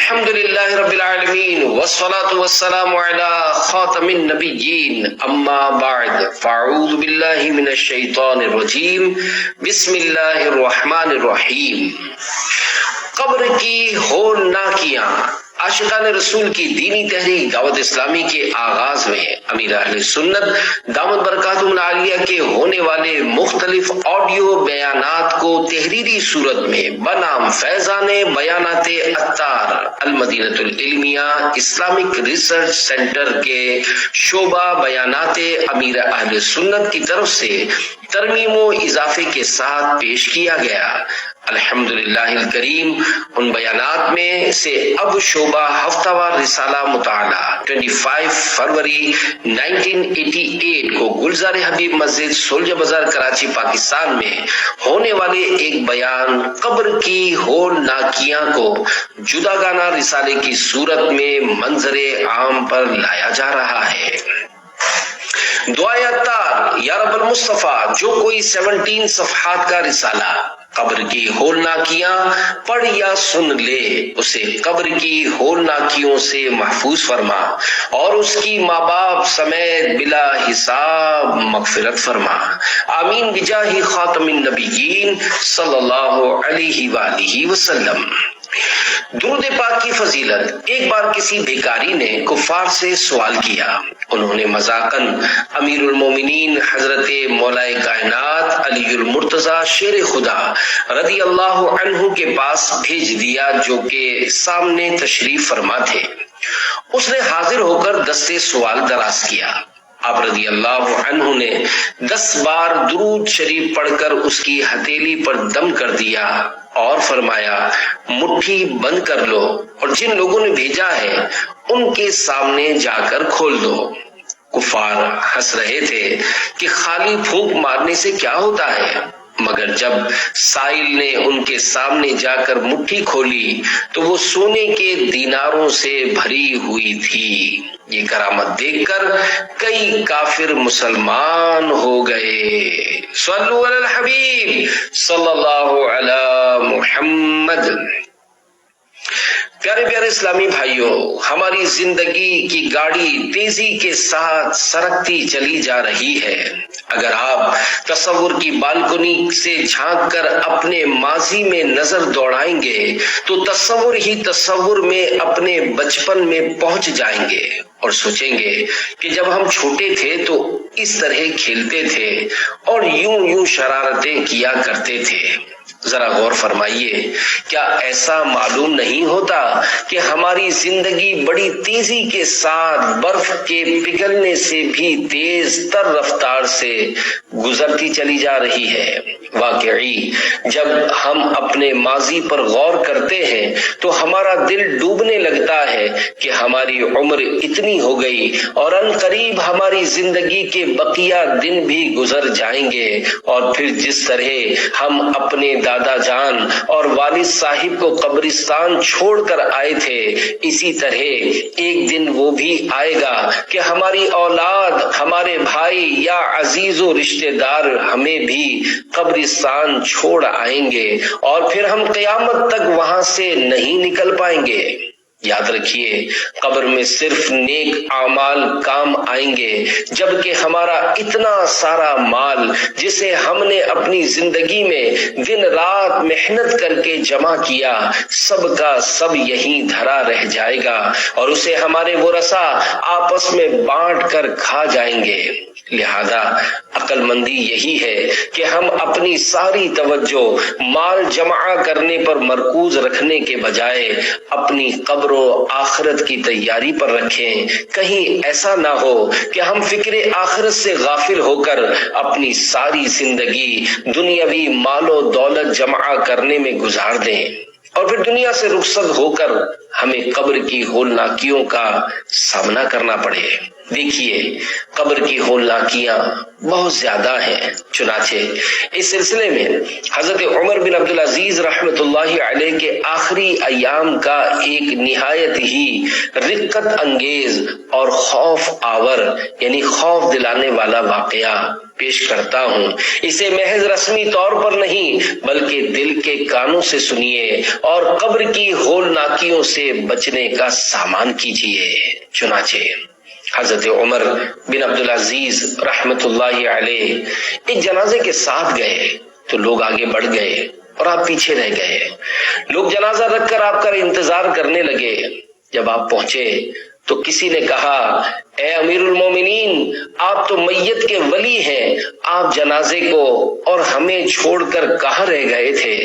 الحمد للہ رب العالمین والصلاة والسلام علی خاتم النبیین اما بعد فاعوذ باللہ من الشیطان الرجیم بسم اللہ الرحمن الرحیم۔ قبر کی ہولناکیاں عاشقان رسول کی دینی تحریک دعوت اسلامی کے آغاز میں امیر اہل سنت دامت برکاتہم العالیہ کے ہونے والے مختلف آڈیو بیانات کو تحریری صورت میں بنام فیضان بیانات عطار المدینہ العلمیہ اسلامک ریسرچ سینٹر کے شعبہ بیانات امیر اہل سنت کی طرف سے ترمیم و اضافے کے ساتھ پیش کیا گیا۔ الحمدللہ الکریم ان بیانات میں سے اب شعبہ ہفتہ وار رسالہ مطالعہ 25 فروری 1988 کو گلزار حبیب مسجد سولجہ بازار کراچی پاکستان میں ہونے والے ایک بیان قبر کی ہولناکیاں کو جداگانہ رسالے کی صورت میں منظر عام پر لایا جا رہا ہے۔ دعائے عطار یا رب المصطفیٰ جو کوئی 17 صفحات کا رسالہ قبر کی ہولناکیاں پڑھ یا سن لے اسے قبر کی ہولناکیوں سے محفوظ فرما اور اس کی ماں باپ سمیت بلا حساب مغفرت فرما، آمین بجاہ خاتم النبیین صلی اللہ علیہ وآلہ وسلم۔ درود پاک کی فضیلت۔ ایک بار کسی بھیکاری نے کفار سے سوال کیا، انہوں نے مذاقاً امیر المومنین حضرت مولا کائنات علی المرتضی شیر خدا رضی اللہ عنہ کے پاس بھیج دیا جو کہ سامنے تشریف فرما تھے۔ اس نے حاضر ہو کر دستے سوال دراز کیا۔ آپ رضی اللہ عنہ نے 10 بار درود شریف پڑھ کر اس کی ہتھیلی پر دم کر دیا اور فرمایا مٹھی بند کر لو اور جن لوگوں نے بھیجا ہے ان کے سامنے جا کر کھول دو۔ کفار ہنس رہے تھے کہ خالی پھونک مارنے سے کیا ہوتا ہے، مگر جب سائل نے ان کے سامنے جا کر مٹھی کھولی تو وہ سونے کے دیناروں سے بھری ہوئی تھی۔ یہ کرامت دیکھ کر کئی کافر مسلمان ہو گئے۔ صلو علی الحبیب صلی اللہ علی محمد۔ پیارے پیارے اسلامی بھائیوں، ہماری زندگی کی گاڑی تیزی کے ساتھ سرکتی چلی جا رہی ہے۔ اگر آپ تصور کی بالکنی سے جھانک کر اپنے ماضی میں نظر دوڑائیں گے تو تصور ہی تصور میں اپنے بچپن میں پہنچ جائیں گے اور سوچیں گے کہ جب ہم چھوٹے تھے تو اس طرح کھیلتے تھے اور یوں شرارتیں کیا کرتے تھے۔ ذرا غور فرمائیے، کیا ایسا معلوم نہیں ہوتا کہ ہماری زندگی بڑی تیزی کے ساتھ برف کے پگھلنے سے بھی تیز تر رفتار سے گزرتی چلی جا رہی ہے؟ واقعی جب ہم اپنے ماضی پر غور کرتے ہیں تو ہمارا دل ڈوبنے لگتا ہے کہ ہماری عمر اتنی ہو گئی اور ان قریب ہماری زندگی کے بقیہ دن بھی گزر جائیں گے، اور پھر جس طرح ہم اپنے دادا جان اور والد صاحب کو قبرستان چھوڑ کر آئے تھے، اسی طرح ایک دن وہ بھی آئے گا کہ ہماری اولاد، ہمارے بھائی یا عزیز و رشتہ دار ہمیں بھی قبرستان چھوڑ آئیں گے اور پھر ہم قیامت تک وہاں سے نہیں نکل پائیں گے۔ یاد رکھیے، قبر میں صرف نیک اعمال کام آئیں گے، جبکہ ہمارا اتنا سارا مال جسے ہم نے اپنی زندگی میں دن رات محنت کر کے جمع کیا، سب کا سب یہیں دھرا رہ جائے گا اور اسے ہمارے ورثاء آپس میں بانٹ کر کھا جائیں گے۔ لہذا عقل مندی یہی ہے کہ ہم اپنی ساری توجہ مال جمع کرنے پر مرکوز رکھنے کے بجائے اپنی قبر و آخرت کی تیاری پر رکھیں۔ کہیں ایسا نہ ہو کہ ہم فکر آخرت سے غافل ہو کر اپنی ساری زندگی دنیاوی مال و دولت جمع کرنے میں گزار دیں اور پھر دنیا سے رخصت ہو کر ہمیں قبر کی ہولناکیوں کا سامنا کرنا پڑے۔ دیکھیے، قبر کی ہولناکیاں بہت زیادہ ہیں، چنانچہ اس سلسلے میں حضرت عمر بن عبدالعزیز رحمۃ اللہ علیہ کے آخری ایام کا ایک نہایت ہی رقت انگیز اور خوف آور یعنی خوف دلانے والا واقعہ پیش کرتا ہوں، اسے محض رسمی طور پر نہیں بلکہ دل کے کانوں سے سنیے اور قبر کی ہولناکیوں سے بچنے کا سامان کیجیے۔ چنانچہ حضرت عمر بن عبدالعزیز رحمت اللہ علیہ ایک جنازے کے ساتھ گئے تو لوگ آگے بڑھ گئے اور آپ پیچھے رہ گئے۔ لوگ جنازہ رکھ کر آپ کا انتظار کرنے لگے۔ جب آپ پہنچے تو کسی نے کہا، اے امیر المومنین، آپ تو میت کے ولی ہیں، آپ جنازے کو اور ہمیں چھوڑ کر کہاں رہ گئے تھے؟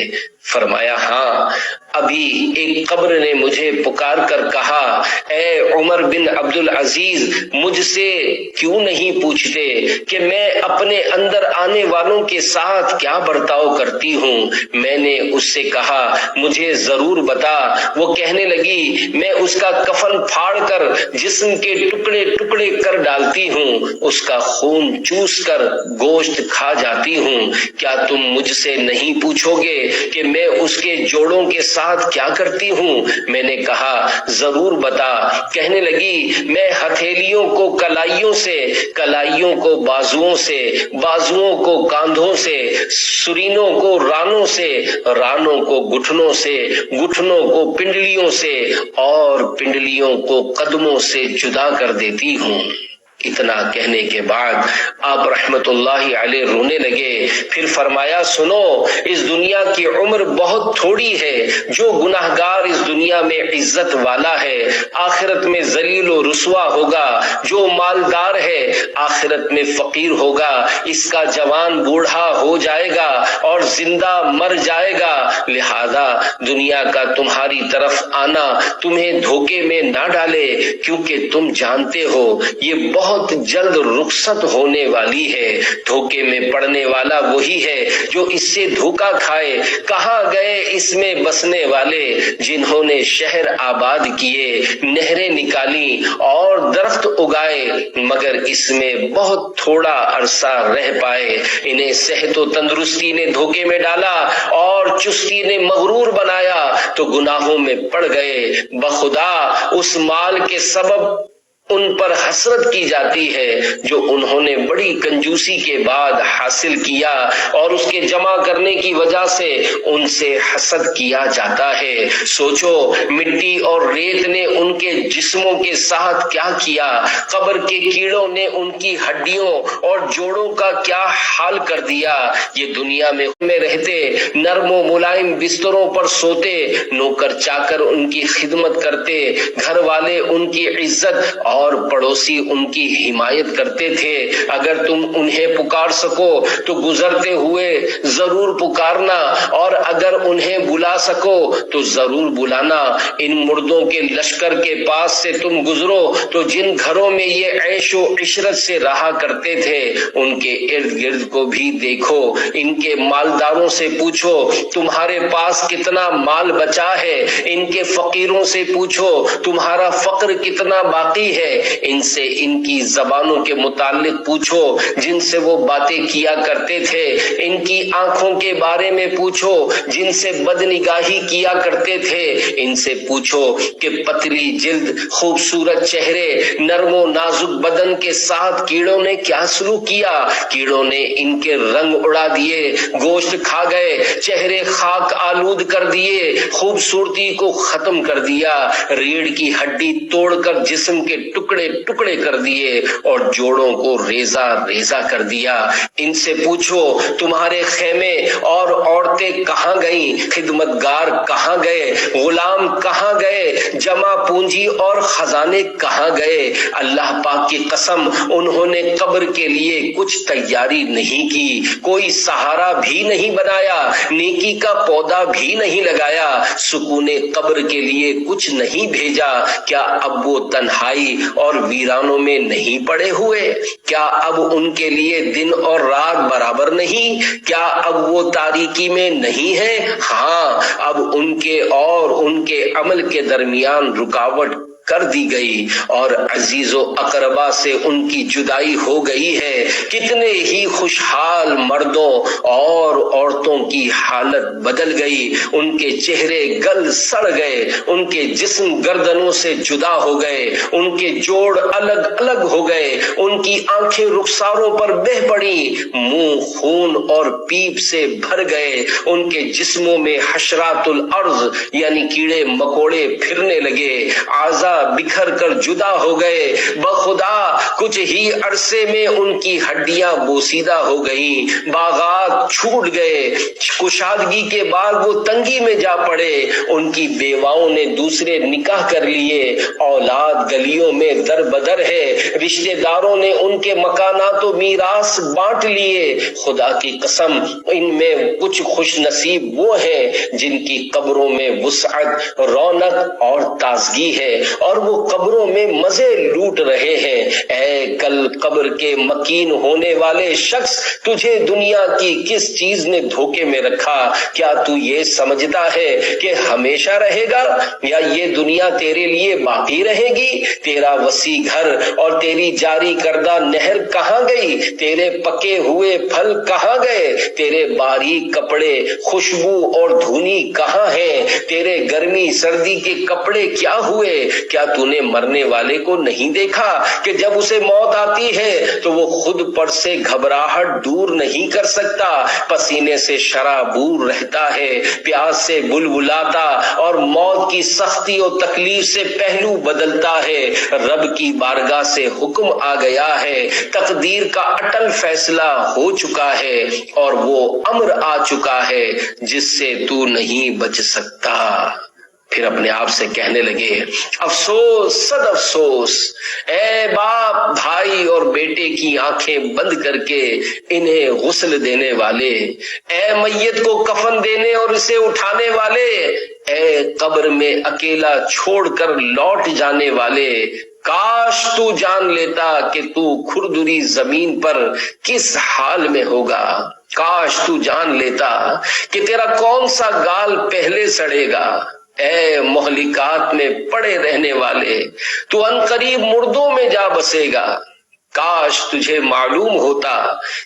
فرمایا، ہاں، ابھی ایک قبر نے مجھے پکار کر کہا، اے عمر بن عبدالعزیز، مجھ سے کیوں نہیں پوچھتے کہ میں اپنے اندر آنے والوں کے ساتھ کیا برتاؤ کرتی ہوں؟ میں نے اس سے کہا، مجھے ضرور بتا۔ وہ کہنے لگی، میں اس کا کفن پھاڑ کر جسم کے ٹکڑے ٹکڑے کر ڈالتی ہوں، اس کا خون چوس کر گوشت کھا جاتی ہوں۔ کیا تم مجھ سے نہیں پوچھو گے کہ میں اس کے جوڑوں کے ساتھ کیا کرتی ہوں؟ میں نے کہا، ضرور بتا۔ کہنے لگی، میں ہتھیلیوں کو کلائیوں سے، کلائیوں کو بازوؤں سے، بازوؤں کو کاندھوں سے، سرینوں کو رانوں سے، رانوں کو گھٹنوں سے، گھٹنوں کو پنڈلیوں سے اور پنڈلیوں کو قدموں سے جدا کر دیتی ہوں۔ اتنا کہنے کے بعد آپ رحمت اللہ علیہ رونے لگے۔ پھر فرمایا، سنو، اس دنیا کی عمر بہت تھوڑی ہے۔ جو گناہگار اس دنیا میں عزت والا ہے، آخرت میں ذلیل و رسوا ہوگا۔ جو مالدار ہے، آخرت میں فقیر ہوگا۔ اس کا جوان بوڑھا ہو جائے گا اور زندہ مر جائے گا۔ لہذا دنیا کا تمہاری طرف آنا تمہیں دھوکے میں نہ ڈالے، کیونکہ تم جانتے ہو یہ بہت جلد رخصت ہونے والی ہے۔ دھوکے میں پڑنے والا وہی ہے جو اس سے دھوکا کھائے۔ کہاں گئے اس میں بسنے والے جنہوں نے شہر آباد کیے، نہریں نکالی اور درخت اگائے، مگر اس میں بہت تھوڑا عرصہ رہ پائے۔ انہیں صحت و تندرستی نے دھوکے میں ڈالا اور چستی نے مغرور بنایا تو گناہوں میں پڑ گئے۔ بخدا اس مال کے سبب ان پر حسرت کی جاتی ہے جو انہوں نے بڑی کنجوسی کے بعد حاصل کیا، اور اس کے جمع کرنے کی وجہ سے ان سے حسد کیا جاتا ہے۔ سوچو، مٹی اور ریت نے ان کے جسموں کے ساتھ کیا کیا، قبر کے کیڑوں نے ان کی ہڈیوں اور جوڑوں کا کیا حال کر دیا۔ یہ دنیا میں رہتے، نرم و ملائم بستروں پر سوتے، نوکر چاکر ان کی خدمت کرتے، گھر والے ان کی عزت اور پڑوسی ان کی حمایت کرتے تھے۔ اگر تم انہیں پکار سکو تو گزرتے ہوئے ضرور پکارنا، اور اگر انہیں بلا سکو تو ضرور بلانا۔ ان مردوں کے لشکر کے پاس سے تم گزرو تو جن گھروں میں یہ عیش و عشرت سے رہا کرتے تھے ان کے ارد گرد کو بھی دیکھو، ان کے مالداروں سے پوچھو تمہارے پاس کتنا مال بچا ہے، ان کے فقیروں سے پوچھو تمہارا فقر کتنا باقی ہے، ان سے ان کی زبانوں کے متعلق پوچھو جن سے وہ باتیں کیا کرتے تھے، ان کی آنکھوں کے بارے میں پوچھو جن سے بدنگاہی کیا کرتے تھے، ان سے پوچھو کہ پتلی جلد، خوبصورت چہرے، نرم و نازک بدن کے ساتھ کیڑوں نے کیا سلوک کیا۔ کیڑوں نے ان کے رنگ اڑا دیے، گوشت کھا گئے، چہرے خاک آلود کر دیے، خوبصورتی کو ختم کر دیا، ریڑھ کی ہڈی توڑ کر جسم کے ٹکڑے ٹکڑے کر دیے اور جوڑوں کو ریزہ ریزہ کر دیا۔ ان سے پوچھو تمہارے خیمے اور عورتیں کہاں گئیں، خدمتگار کہاں گئے، غلام کہاں گئے، جمع پونجی اور خزانے کہاں گئے۔ اللہ پاک کی قسم، انہوں نے قبر کے لیے کچھ تیاری نہیں کی، کوئی سہارا بھی نہیں بنایا، نیکی کا پودا بھی نہیں لگایا، سکون قبر کے لیے کچھ نہیں بھیجا۔ کیا اب وہ تنہائی اور ویرانوں میں نہیں پڑے ہوئے؟ کیا اب ان کے لیے دن اور رات برابر نہیں؟ کیا اب وہ تاریکی میں نہیں ہے؟ ہاں، اب ان کے اور ان کے عمل کے درمیان رکاوٹ کر دی گئی اور عزیز و اقربا سے ان کی جدائی ہو گئی ہے۔ کتنے ہی خوشحال مردوں اور عورتوں کی حالت بدل گئی، ان کے چہرے گل سڑ گئے، ان کے جسم گردنوں سے جدا ہو گئے، ان کے جوڑ الگ الگ ہو گئے، ان کی آنکھیں رخساروں پر بہہ پڑی، منہ خون اور پیپ سے بھر گئے، ان کے جسموں میں حشرات الارض یعنی کیڑے مکوڑے پھرنے لگے، اعضا بکھر کر جدا ہو گئے، بخدا کچھ ہی عرصے میں ان کی ہڈیاں بوسیدہ ہو گئیں، باغات چھوٹ گئے، کشادگی کے بعد وہ تنگی میں جا پڑے، ان کی بیواؤں نے دوسرے نکاح کر لیے، اولاد گلیوں میں در بدر ہے، رشتہ داروں نے ان کے مکانات و میراث بانٹ لیے۔ خدا کی قسم ان میں کچھ خوش نصیب وہ ہیں جن کی قبروں میں وسعت، رونق اور تازگی ہے اور وہ قبروں میں مزے لوٹ رہے ہیں۔ اے کل قبر کے مکین ہونے والے شخص، تجھے دنیا کی کس چیز نے دھوکے میں رکھا؟ کیا تو یہ سمجھتا ہے کہ ہمیشہ رہے گا یا یہ دنیا تیرے لیے باقی رہے گی؟ تیرا وسیع گھر اور تیری جاری کردہ نہر کہاں گئی؟ تیرے پکے ہوئے پھل کہاں گئے؟ تیرے باریک کپڑے، خوشبو اور دھونی کہاں ہیں؟ تیرے گرمی سردی کے کپڑے کیا ہوئے؟ کیا تو نے مرنے والے کو نہیں دیکھا کہ جب اسے موت آتی ہے تو وہ خود پر سے گھبراہٹ دور نہیں کر سکتا، پسینے سے شرابور رہتا ہے، پیاس سے بلبلاتا اور موت کی سختی اور تکلیف سے پہلو بدلتا ہے۔ رب کی بارگاہ سے حکم آ گیا ہے، تقدیر کا اٹل فیصلہ ہو چکا ہے اور وہ امر آ چکا ہے جس سے تو نہیں بچ سکتا۔ پھر اپنے آپ سے کہنے لگے، افسوس صد افسوس، اے باپ بھائی اور بیٹے کی آنکھیں بند کر کے انہیں غسل دینے والے، اے میت کو کفن دینے اور اسے اٹھانے والے، اے قبر میں اکیلا چھوڑ کر لوٹ جانے والے، کاش تو جان لیتا کہ تو کھردری زمین پر کس حال میں ہوگا، کاش تو جان لیتا کہ تیرا کون سا گال پہلے سڑے گا، اے مہلکات میں پڑے رہنے والے، تو عنقریب مردوں میں جا بسے گا، کاش تجھے معلوم ہوتا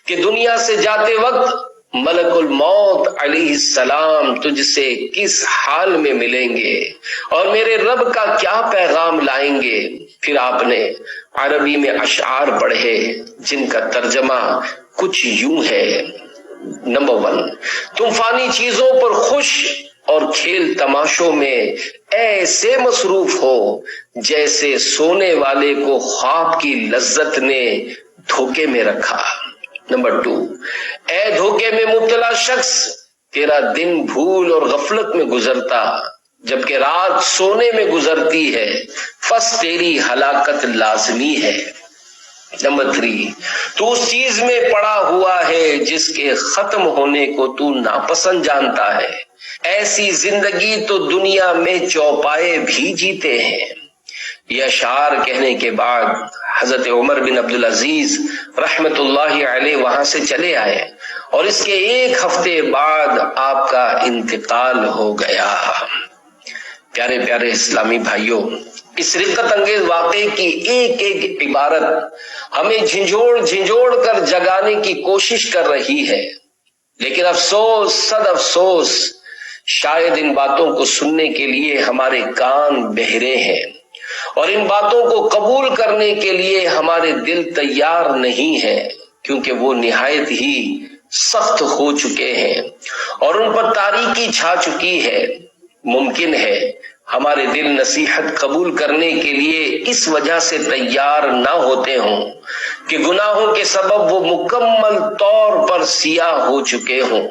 کہ دنیا سے جاتے وقت ملک الموت علیہ السلام تجھ سے کس حال میں ملیں گے اور میرے رب کا کیا پیغام لائیں گے۔ پھر آپ نے عربی میں اشعار پڑھے جن کا ترجمہ کچھ یوں ہے۔ نمبر 1، تم فانی چیزوں پر خوش اور کھیل تماشوں میں ایسے مصروف ہو جیسے سونے والے کو خواب کی لذت نے دھوکے میں رکھا۔ نمبر 2، اے دھوکے میں مبتلا شخص، تیرا دن بھول اور غفلت میں گزرتا جبکہ رات سونے میں گزرتی ہے، پس تیری ہلاکت لازمی ہے۔ نمبر 3، تو اس چیز میں پڑا ہوا ہے جس کے ختم ہونے کو تو ناپسند جانتا ہے، ایسی زندگی تو دنیا میں چوپائے بھی جیتے ہیں۔ یہ اشعار کہنے کے بعد حضرت عمر بن عبدالعزیز رحمت اللہ علیہ وہاں سے چلے آئے اور اس کے 1 ہفتے بعد آپ کا انتقال ہو گیا۔ پیارے پیارے اسلامی بھائیوں، اس رقت انگیز واقعے کی ایک ایک عبارت ہمیں جھنجھوڑ کر جگانے کی کوشش کر رہی ہے، لیکن افسوس صد افسوس، شاید ان باتوں کو سننے کے لیے ہمارے کان بہرے ہیں اور ان باتوں کو قبول کرنے کے لیے ہمارے دل تیار نہیں ہیں، کیونکہ وہ نہایت ہی سخت ہو چکے ہیں اور ان پر تاریکی چھا چکی ہے۔ ممکن ہے ہمارے دل نصیحت قبول کرنے کے لیے اس وجہ سے تیار نہ ہوتے ہوں کہ گناہوں کے سبب وہ مکمل طور پر سیاہ ہو چکے ہوں۔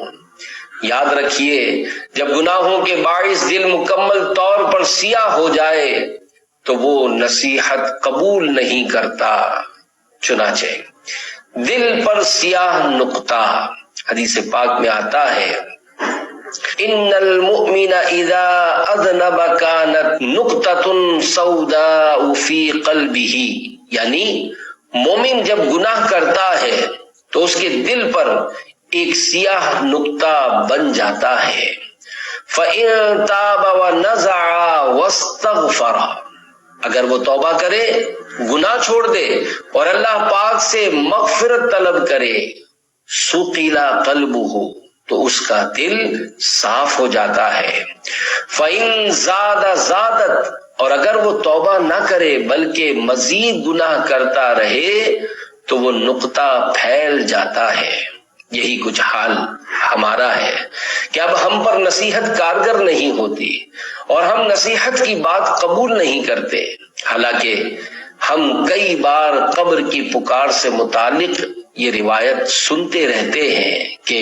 یاد رکھیے، جب گناہوں کے باعث دل مکمل طور پر سیاہ ہو جائے تو وہ نصیحت قبول نہیں کرتا۔ چنانچہ دل پر سیاہ نقطہ، حدیث پاک میں آتا ہے، ان المؤمن اذا اذنب كانت نقطة سوداء في قلبه، یعنی مومن جب گناہ کرتا ہے تو اس کے دل پر ایک سیاہ نقطہ بن جاتا ہے۔ فَإِن تَابَ وَنَزَعَ وَاسْتَغْفَرَ، اگر وہ توبہ کرے، گناہ چھوڑ دے اور اللہ پاک سے مغفرت طلب کرے، سقیلا قلبہ، تو اس کا دل صاف ہو جاتا ہے۔ فَإِن زَادَ زَادَتْ، اور اگر وہ توبہ نہ کرے بلکہ مزید گناہ کرتا رہے تو وہ نقطہ پھیل جاتا ہے۔ یہی کچھ حال ہمارا ہے کہ اب ہم پر نصیحت کارگر نہیں ہوتی اور ہم نصیحت کی بات قبول نہیں کرتے، حالانکہ ہم کئی بار قبر کی پکار سے متعلق یہ روایت سنتے رہتے ہیں کہ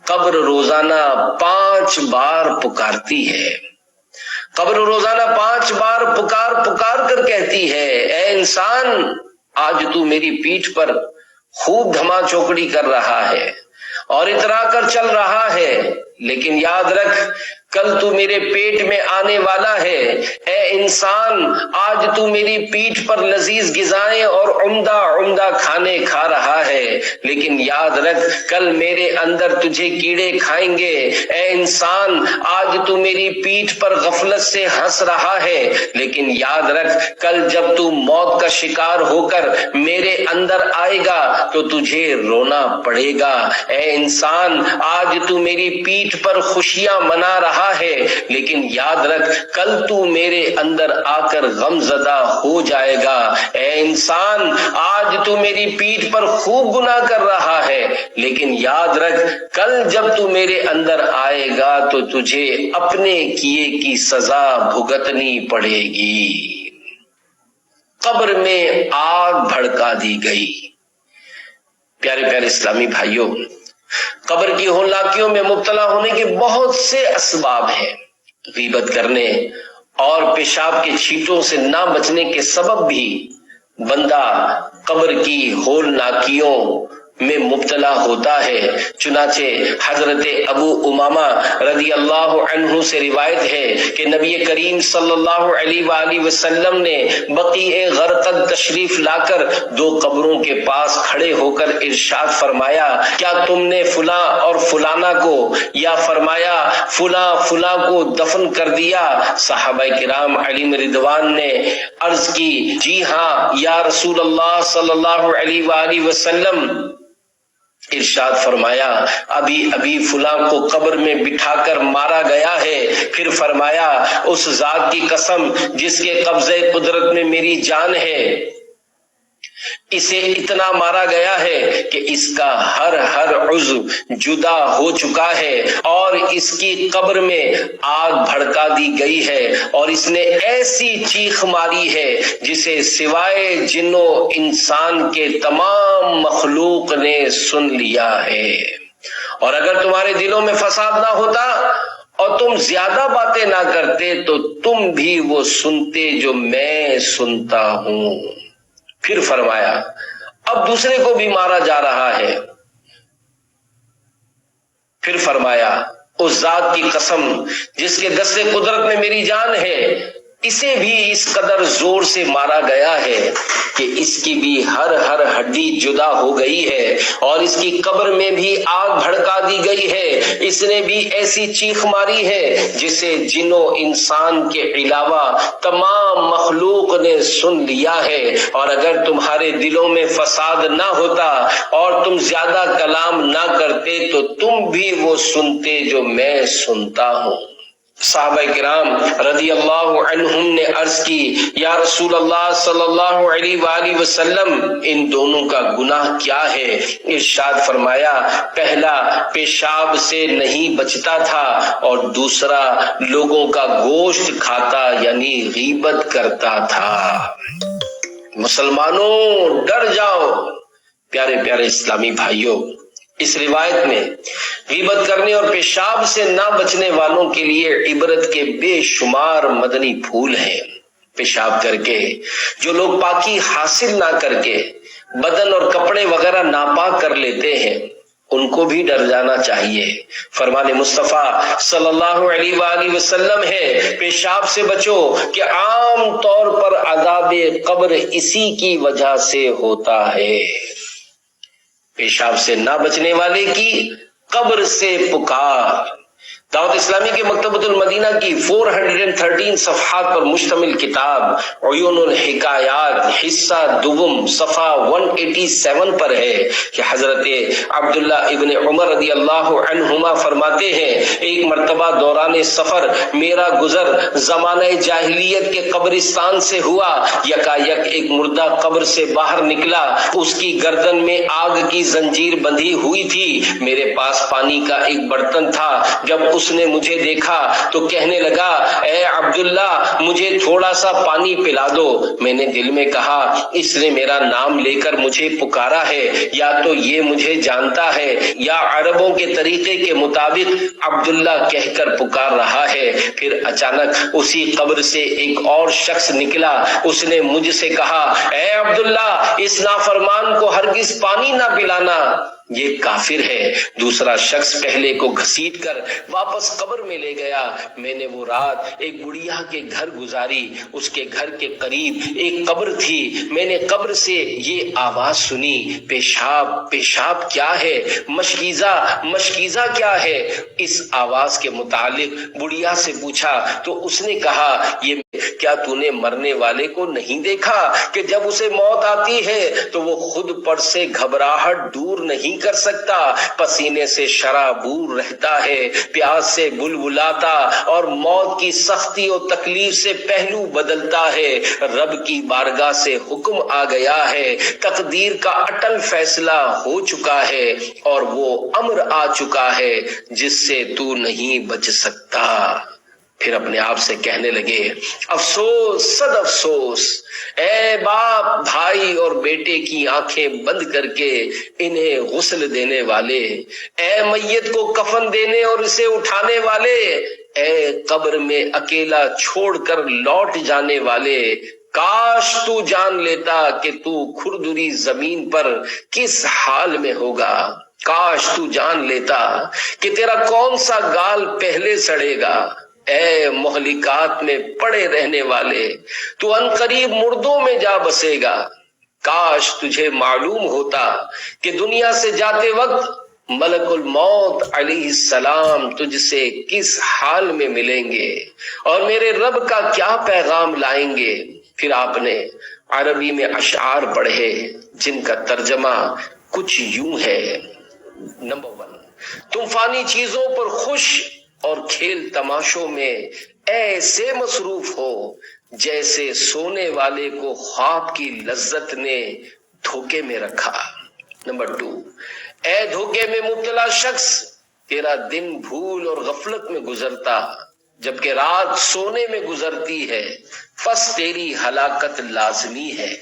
قبر روزانہ 5 بار پکارتی ہے۔ قبر روزانہ 5 بار پکار کر کہتی ہے، اے انسان، آج تو میری پیٹھ پر خوب دھما چوکڑی کر رہا ہے اور اترا کر چل رہا ہے، لیکن یاد رکھ کل تو میرے پیٹ میں آنے والا ہے۔ اے انسان، آج تو میری پیٹھ پر لذیذ غذائیں اور عمدہ کھانے کھا رہا ہے، لیکن یاد رکھ کل میرے اندر تجھے کیڑے کھائیں گے۔ اے انسان، آج تو میری پیٹھ پر غفلت سے ہنس رہا ہے، لیکن یاد رکھ کل جب تو موت کا شکار ہو کر میرے اندر آئے گا تو تجھے رونا پڑے گا۔ اے انسان، آج تو میری پیٹھ پر خوشیاں منا رہا ہے، لیکن یاد رکھ کل تو میرے اندر آ کر غم زدہ ہو جائے گا۔ اے انسان، آج تو میری پیٹھ پر خوب گناہ کر رہا ہے، لیکن یاد رکھ کل جب تو میرے اندر آئے گا تو تجھے اپنے کیے کی سزا بھگتنی پڑے گی۔ قبر میں آگ بھڑکا دی گئی۔ پیارے پیارے اسلامی بھائیوں، قبر کی ہولناکیوں میں مبتلا ہونے کے بہت سے اسباب ہیں۔ غیبت کرنے اور پیشاب کے چھینٹوں سے نہ بچنے کے سبب بھی بندہ قبر کی ہولناکیوں میں مبتلا ہوتا ہے۔ چنانچہ حضرت ابو امامہ رضی اللہ عنہ سے روایت ہے کہ نبی کریم صلی اللہ علیہ وآلہ وسلم نے بقیع غرقد تشریف لا کر 2 قبروں کے پاس کھڑے ہو کر ارشاد فرمایا، کیا تم نے فلاں اور فلانا کو یا فرمایا فلاں کو دفن کر دیا؟ صحابہ کرام علیہم رضوان نے عرض کی، جی ہاں یا رسول اللہ صلی اللہ علیہ وآلہ وسلم۔ ارشاد فرمایا، ابھی فلاں کو قبر میں بٹھا کر مارا گیا ہے۔ پھر فرمایا، اس ذات کی قسم جس کے قبضے قدرت میں میری جان ہے، اسے اتنا مارا گیا ہے کہ اس کا ہر عضو جدا ہو چکا ہے اور اس کی قبر میں آگ بھڑکا دی گئی ہے، اور اس نے ایسی چیخ ماری ہے جسے سوائے جن و انسان کے تمام مخلوق نے سن لیا ہے۔ اور اگر تمہارے دلوں میں فساد نہ ہوتا اور تم زیادہ باتیں نہ کرتے تو تم بھی وہ سنتے جو میں سنتا ہوں۔ پھر فرمایا، اب دوسرے کو بھی مارا جا رہا ہے۔ پھر فرمایا، اس ذات کی قسم جس کے دستے قدرت میں میری جان ہے، اسے بھی اس قدر زور سے مارا گیا ہے کہ اس کی بھی ہر ہڈی جدا ہو گئی ہے، اور اس کی قبر میں بھی آگ بھڑکا دی گئی ہے۔ اس نے بھی ایسی چیخ ماری ہے جسے جن و انسان کے علاوہ تمام مخلوق نے سن لیا ہے۔ اور اگر تمہارے دلوں میں فساد نہ ہوتا اور تم زیادہ کلام نہ کرتے تو تم بھی وہ سنتے جو میں سنتا ہوں۔ صحابہ کرام رضی اللہ عنہم نے عرض کی، یا رسول اللہ صلی اللہ علیہ وآلہ وسلم، ان دونوں کا گناہ کیا ہے؟ ارشاد فرمایا، پہلا پیشاب سے نہیں بچتا تھا اور دوسرا لوگوں کا گوشت کھاتا یعنی غیبت کرتا تھا۔ مسلمانوں ڈر جاؤ۔ پیارے پیارے اسلامی بھائیوں، اس روایت میں غیبت کرنے اور پیشاب سے نہ بچنے والوں کے لیے عبرت کے بے شمار مدنی پھول ہیں۔ پیشاب کر کے جو لوگ پاکی حاصل نہ کر کے بدن اور کپڑے وغیرہ ناپاک کر لیتے ہیں، ان کو بھی ڈر جانا چاہیے۔ فرمان مصطفیٰ صلی اللہ علیہ وآلہ وسلم ہے، پیشاب سے بچو کہ عام طور پر عذاب قبر اسی کی وجہ سے ہوتا ہے۔ پیشاب سے نہ بچنے والے کی قبر سے پکار، دعوت اسلامی کے مکتبۃ المدینہ کی 413 صفحات پر مشتمل کتاب عیون الحکایات حصہ دوم صفحہ 187 پر ہے کہ حضرت عبداللہ ابن عمر رضی اللہ عنہما فرماتے ہیں، ایک مرتبہ دوران سفر میرا گزر زمانہ جاہلیت کے قبرستان سے ہوا، یکایک ایک مردہ قبر سے باہر نکلا، اس کی گردن میں آگ کی زنجیر بندھی ہوئی تھی، میرے پاس پانی کا ایک برتن تھا، جب اس نے مجھے دیکھا تو کہنے لگا، اے عبداللہ مجھے تھوڑا سا پانی پلا دو۔ میں نے دل میں کہا، اس نے میرا نام لے کر مجھے پکارا ہے، یا تو یہ مجھے جانتا ہے یا عربوں کے طریقے کے مطابق عبداللہ کہہ کر پکار رہا ہے۔ پھر اچانک اسی قبر سے ایک اور شخص نکلا، اس نے مجھ سے کہا، اے عبداللہ اس نافرمان کو ہرگز پانی نہ پلانا، یہ کافر ہے۔ دوسرا شخص پہلے کو گھسیٹ کر واپس قبر میں لے گیا۔ میں نے وہ رات ایک بڑھیا کے گھر گزاری، اس کے گھر کے قریب ایک قبر تھی، میں نے قبر سے یہ آواز سنی، پیشاب پیشاب کیا ہے، مشکیزہ مشکیزہ کیا ہے۔ اس آواز کے متعلق بڑھیا سے پوچھا تو اس نے کہا، یہ کیا تو نے مرنے والے کو نہیں دیکھا کہ جب اسے موت آتی ہے تو وہ خود پر سے گھبراہٹ دور نہیں کر سکتا، پسینے سے شرابور رہتا ہے، پیاس سے بلبلاتا اور موت کی سختی اور تکلیف سے پہلو بدلتا ہے۔ رب کی بارگاہ سے حکم آ گیا ہے، تقدیر کا اٹل فیصلہ ہو چکا ہے اور وہ امر آ چکا ہے جس سے تو نہیں بچ سکتا۔ پھر اپنے آپ سے کہنے لگے، افسوس صد افسوس، اے باپ بھائی اور بیٹے کی آنکھیں بند کر کے انہیں غسل دینے والے، اے میت کو کفن دینے اور اسے اٹھانے والے، اے قبر میں اکیلا چھوڑ کر لوٹ جانے والے، کاش تو جان لیتا کہ تو کھردری زمین پر کس حال میں ہوگا، کاش تو جان لیتا کہ تیرا کون سا گال پہلے سڑے گا، اے مہلکات میں پڑے رہنے والے، تو عنقریب مردوں میں جا بسے گا، کاش تجھے معلوم ہوتا کہ دنیا سے جاتے وقت ملک الموت علیہ السلام تجھ سے کس حال میں ملیں گے اور میرے رب کا کیا پیغام لائیں گے۔ پھر آپ نے عربی میں اشعار پڑھے جن کا ترجمہ کچھ یوں ہے، نمبر 1، تم فانی چیزوں پر خوش اور کھیل تماشوں میں ایسے مصروف ہو جیسے سونے والے کو خواب کی لذت نے دھوکے میں رکھا۔ نمبر 2، اے دھوکے میں مبتلا شخص، تیرا دن بھول اور غفلت میں گزرتا جبکہ رات سونے میں گزرتی ہے، پس تیری ہلاکت لازمی ہے۔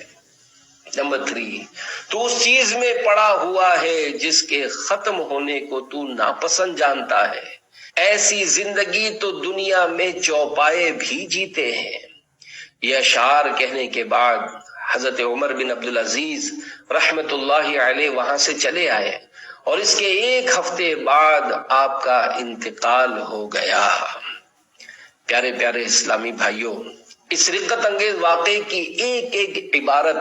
نمبر 3، تو اس چیز میں پڑا ہوا ہے جس کے ختم ہونے کو تو ناپسند جانتا ہے، ایسی زندگی تو دنیا میں چوپائے بھی جیتے ہیں۔ یہ اشعار کہنے کے بعد حضرت عمر بن عبدالعزیز رحمت اللہ علیہ وہاں سے چلے آئے اور اس کے ایک ہفتے بعد آپ کا انتقال ہو گیا۔ پیارے پیارے اسلامی بھائیوں، اس رقت انگیز واقعے کی ایک ایک عبارت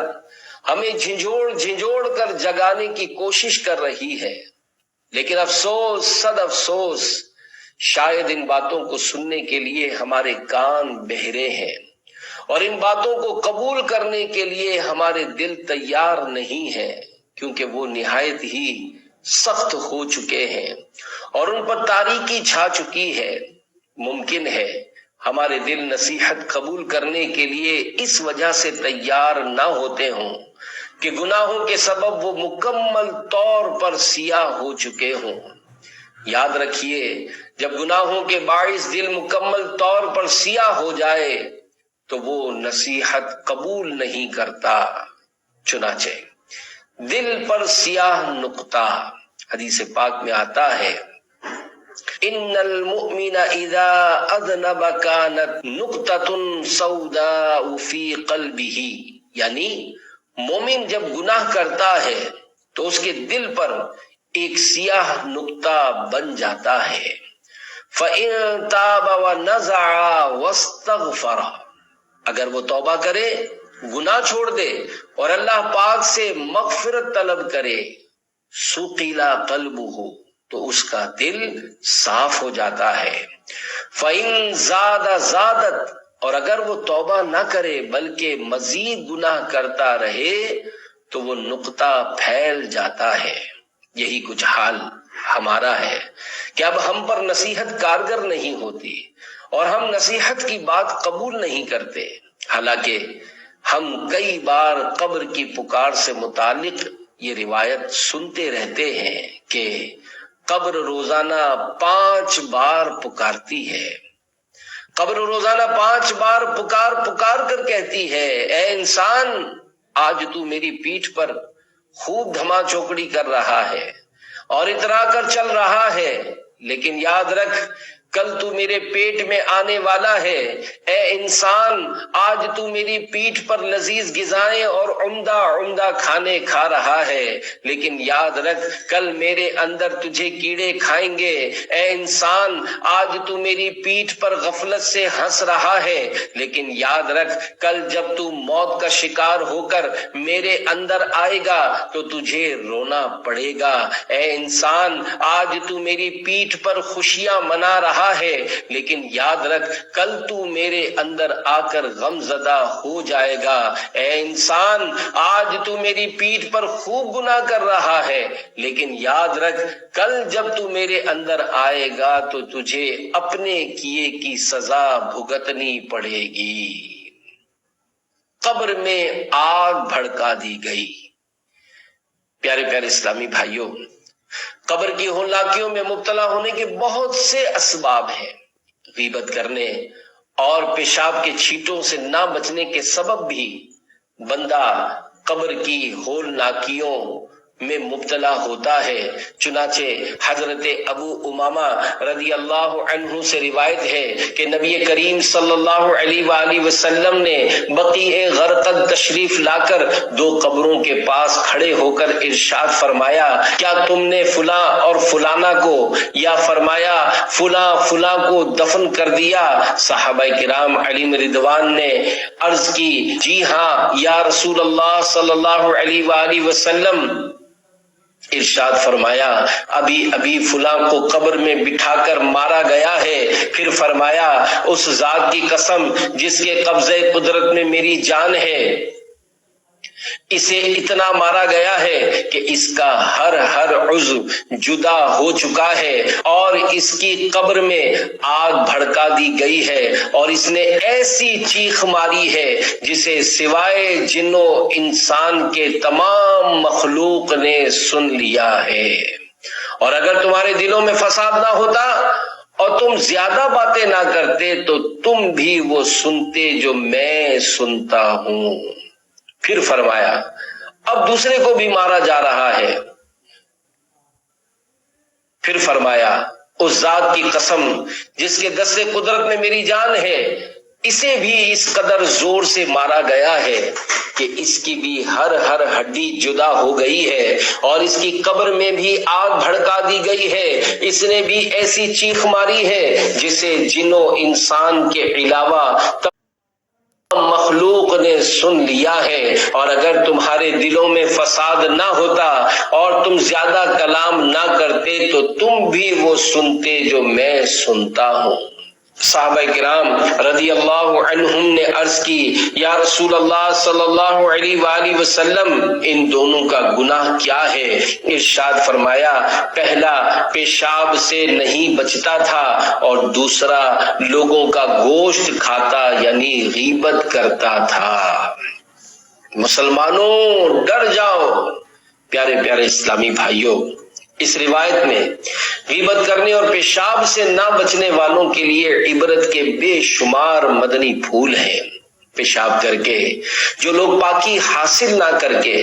ہمیں جھنجھوڑ کر جگانے کی کوشش کر رہی ہے، لیکن افسوس صد افسوس، شاید ان باتوں کو سننے کے لیے ہمارے کان بہرے ہیں اور ان باتوں کو قبول کرنے کے لیے ہمارے دل تیار نہیں ہیں، کیونکہ وہ نہایت ہی سخت ہو چکے ہیں اور ان پر تاریکی چھا چکی ہے۔ ممکن ہے ہمارے دل نصیحت قبول کرنے کے لیے اس وجہ سے تیار نہ ہوتے ہوں کہ گناہوں کے سبب وہ مکمل طور پر سیاہ ہو چکے ہوں۔ یاد رکھیے، جب گناہوں کے باعث دل مکمل طور پر سیاہ ہو جائے تو وہ نصیحت قبول نہیں کرتا۔ چنانچہ دل پر سیاہ نقطہ، حدیث پاک میں آتا ہے، ان المؤمن اذا اذنب كانت نقطة سوداء في قلبه، یعنی مومن جب گناہ کرتا ہے تو اس کے دل پر ایک سیاہ نقطہ بن جاتا ہے۔ فَإِن تَابَ وَنَزَعَ وَاسْتَغْفَرَ، اگر وہ توبہ کرے، گناہ چھوڑ دے اور اللہ پاک سے مغفرت طلب کرے، سُقِلَ قَلْبُهُ، تو اس کا دل صاف ہو جاتا ہے۔ فَإِن زَادَ زَادَتْ، اور اگر وہ توبہ نہ کرے بلکہ مزید گناہ کرتا رہے تو وہ نقطہ پھیل جاتا ہے۔ یہی کچھ حال ہمارا ہے کہ اب ہم پر نصیحت کارگر نہیں ہوتی اور ہم نصیحت کی بات قبول نہیں کرتے، حالانکہ ہم کئی بار قبر کی پکار سے متعلق یہ روایت سنتے رہتے ہیں کہ قبر روزانہ 5 بار پکارتی ہے۔ قبر روزانہ 5 بار پکار کر کہتی ہے، اے انسان، آج تو میری پیٹھ پر خوب دھما چوکڑی کر رہا ہے اور اترا کر چل رہا ہے، لیکن یاد رکھ کل تو میرے پیٹ میں آنے والا ہے۔ اے انسان، آج تو میری پیٹھ پر لذیذ غذائیں اور عمدہ کھانے کھا رہا ہے، لیکن یاد رکھ کل میرے اندر تجھے کیڑے کھائیں گے۔ اے انسان، آج تو میری پیٹھ پر غفلت سے ہنس رہا ہے، لیکن یاد رکھ کل جب تو موت کا شکار ہو کر میرے اندر آئے گا تو تجھے رونا پڑے گا۔ اے انسان، آج تو میری پیٹھ پر خوشیاں منا رہا ہے، لیکن یاد رکھ کل تو میرے اندر آ کر غم زدہ ہو جائے گا۔ اے انسان، آج تو میری پیٹھ پر خوب گناہ کر رہا ہے، لیکن یاد رکھ کل جب تو میرے اندر آئے گا تو تجھے اپنے کیے کی سزا بھگتنی پڑے گی۔ قبر میں آگ بھڑکا دی گئی۔ پیارے پیارے اسلامی بھائیوں، قبر کی ہولناکیوں میں مبتلا ہونے کے بہت سے اسباب ہیں۔ غیبت کرنے اور پیشاب کے چھینٹوں سے نہ بچنے کے سبب بھی بندہ قبر کی ہولناکیوں میں مبتلا ہوتا ہے۔ چنانچہ حضرت ابو امامہ رضی اللہ عنہ سے روایت ہے کہ نبی کریم صلی اللہ علیہ وآلہ وسلم نے بقیع غرقد تشریف لا کر 2 قبروں کے پاس کھڑے ہو کر ارشاد فرمایا، کیا تم نے فلاں اور فلانا کو یا فرمایا فلاں کو دفن کر دیا؟ صحابہ کرام علیہم رضوان نے عرض کی، جی ہاں یا رسول اللہ صلی اللہ علیہ وآلہ وسلم۔ ارشاد فرمایا، ابھی فلاں کو قبر میں بٹھا کر مارا گیا ہے۔ پھر فرمایا، اس ذات کی قسم جس کے قبضے قدرت میں میری جان ہے، اسے اتنا مارا گیا ہے کہ اس کا ہر عضو جدا ہو چکا ہے اور اس کی قبر میں آگ بھڑکا دی گئی ہے اور اس نے ایسی چیخ ماری ہے جسے سوائے جن و انسان کے تمام مخلوق نے سن لیا ہے۔ اور اگر تمہارے دلوں میں فساد نہ ہوتا اور تم زیادہ باتیں نہ کرتے تو تم بھی وہ سنتے جو میں سنتا ہوں۔ پھر فرمایا، اب دوسرے کو بھی مارا جا رہا ہے۔ پھر فرمایا، اس ذات کی قسم جس کے دست قدرت میں میری جان ہے، اسے بھی اس قدر زور سے مارا گیا ہے کہ اس کی بھی ہر ہڈی جدا ہو گئی ہے اور اس کی قبر میں بھی آگ بھڑکا دی گئی ہے۔ اس نے بھی ایسی چیخ ماری ہے جسے جنوں انسان کے علاوہ مخلوق نے سن لیا ہے۔ اور اگر تمہارے دلوں میں فساد نہ ہوتا اور تم زیادہ کلام نہ کرتے تو تم بھی وہ سنتے جو میں سنتا ہوں۔ صحابہ کرام رضی اللہ عنہم نے عرض کی، یا رسول اللہ صلی اللہ علیہ وآلہ وسلم، ان دونوں کا گناہ کیا ہے؟ ارشاد فرمایا، پہلا پیشاب سے نہیں بچتا تھا اور دوسرا لوگوں کا گوشت کھاتا یعنی غیبت کرتا تھا۔ مسلمانوں ڈر جاؤ۔ پیارے پیارے اسلامی بھائیوں، اس روایت میں غیبت کرنے اور پیشاب سے نہ بچنے والوں کے لیے عبرت کے بے شمار مدنی پھول ہیں۔ پیشاب کر کے جو لوگ پاکی حاصل نہ کر کے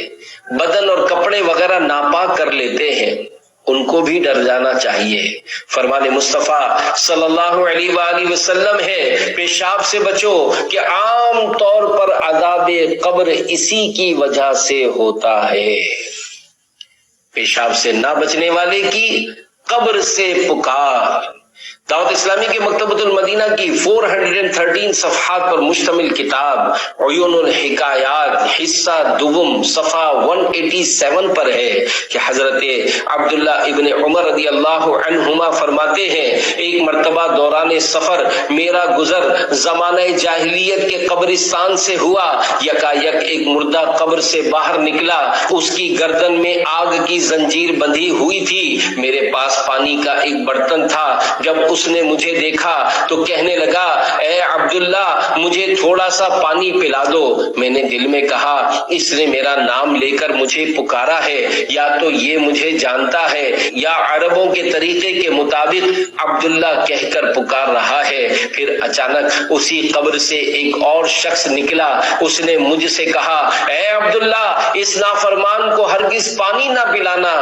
بدن اور کپڑے وغیرہ ناپاک کر لیتے ہیں، ان کو بھی ڈر جانا چاہیے۔ فرمان مصطفیٰ صلی اللہ علیہ وآلہ وسلم ہے، پیشاب سے بچو کہ عام طور پر عذاب قبر اسی کی وجہ سے ہوتا ہے۔ پیشاب سے نہ بچنے والے کی قبر سے پکار، دعوت اسلامی کے مکتبۃ المدینہ کی 413 صفحات پر مشتمل کتاب عیون الحکایات حصہ دوم صفحہ 187 پر ہے کہ حضرت عبداللہ ابن عمر رضی اللہ عنہما فرماتے ہیں، ایک مرتبہ دوران سفر میرا گزر زمانہ جاہلیت کے قبرستان سے ہوا، یکایک ایک مردہ قبر سے باہر نکلا، اس کی گردن میں آگ کی زنجیر بندھی ہوئی تھی، میرے پاس پانی کا ایک برتن تھا، جب اس نے مجھے دیکھا تو کہنے لگا، اے عبداللہ مجھے تھوڑا سا پانی پلا دو۔ میں نے دل میں کہا، اس نے میرا نام لے کر مجھے پکارا ہے، یا تو یہ مجھے جانتا ہے یا عربوں کے طریقے کے مطابق عبداللہ کہہ کر پکار رہا ہے۔ پھر اچانک اسی قبر سے ایک اور شخص نکلا، اس نے مجھ سے کہا، اے عبداللہ اس نافرمان کو ہرگز پانی نہ پلانا،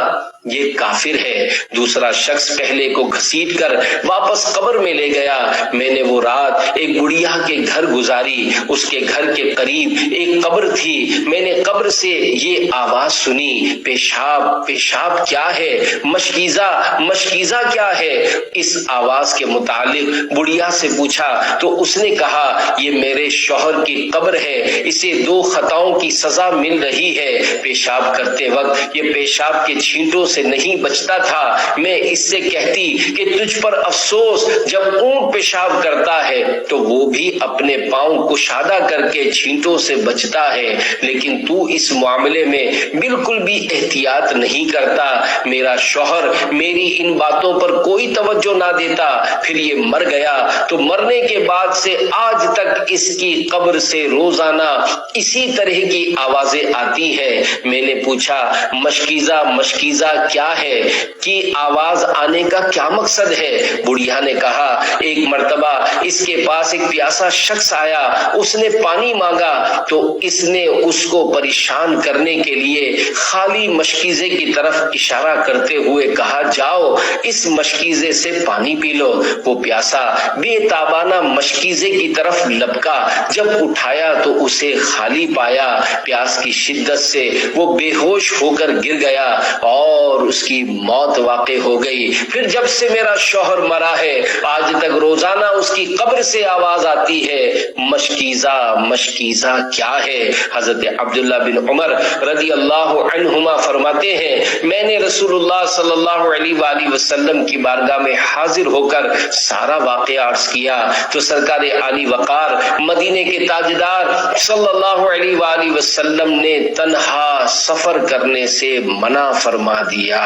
یہ کافر ہے۔ دوسرا شخص پہلے کو گھسیٹ کر واپس قبر میں لے گیا۔ میں نے وہ رات ایک بڑھیا کے گھر گزاری، اس کے گھر کے قریب ایک قبر تھی، میں نے قبر سے یہ آواز سنی، پیشاب پیشاب کیا ہے، مشکیزہ مشکیزہ کیا ہے۔ اس آواز کے متعلق بڑھیا سے پوچھا تو اس نے کہا، یہ میرے شوہر کی قبر ہے، اسے 2 خطاؤں کی سزا مل رہی ہے، پیشاب کرتے وقت یہ پیشاب کے چھینٹوں سے نہیں بچتا تھا، میں اس سے کہتی کہ تجھ پر افسوس، جب اونٹ پیشاب کرتا ہے تو وہ بھی اپنے پاؤں کشادہ کر کے چھینٹوں سے بچتا ہے، لیکن تو اس معاملے میں بالکل بھی احتیاط نہیں کرتا۔ میرا شوہر میری ان باتوں پر کوئی توجہ نہ دیتا، پھر یہ مر گیا تو مرنے کے بعد سے آج تک اس کی قبر سے روزانہ اسی طرح کی آوازیں آتی ہیں۔ میں نے پوچھا، مشکیزہ مشکیزہ کیا ہے، کی آواز آنے کا کیا مقصد ہے؟ بڑھیا نے کہا، ایک مرتبہ اس کے پاس ایک پیاسا شخص آیا، اس نے پانی مانگا تو اس نے اس کو پریشان کرنے کے لیے خالی مشکیزے کی طرف اشارہ کرتے ہوئے کہا، جاؤ اس مشکیزے سے پانی پی لو۔ وہ پیاسا بے تابانہ مشکیزے کی طرف لپکا، جب اٹھایا تو اسے خالی پایا، پیاس کی شدت سے وہ بے ہوش ہو کر گر گیا اور اس کی موت واقع ہو گئی۔ پھر جب سے میرا شوہر مرا ہے آج تک روزانہ اس کی قبر سے آواز آتی ہے، مشکیزہ مشکیزہ کیا ہے۔ حضرت عبداللہ بن عمر رضی اللہ عنہما فرماتے ہیں، میں نے رسول اللہ صلی اللہ علیہ وآلہ وسلم کی بارگاہ میں حاضر ہو کر سارا واقعہ عرض کیا تو سرکار عالی وقار مدینے کے تاجدار صلی اللہ علیہ وآلہ وسلم نے تنہا سفر کرنے سے منع فرما دیا۔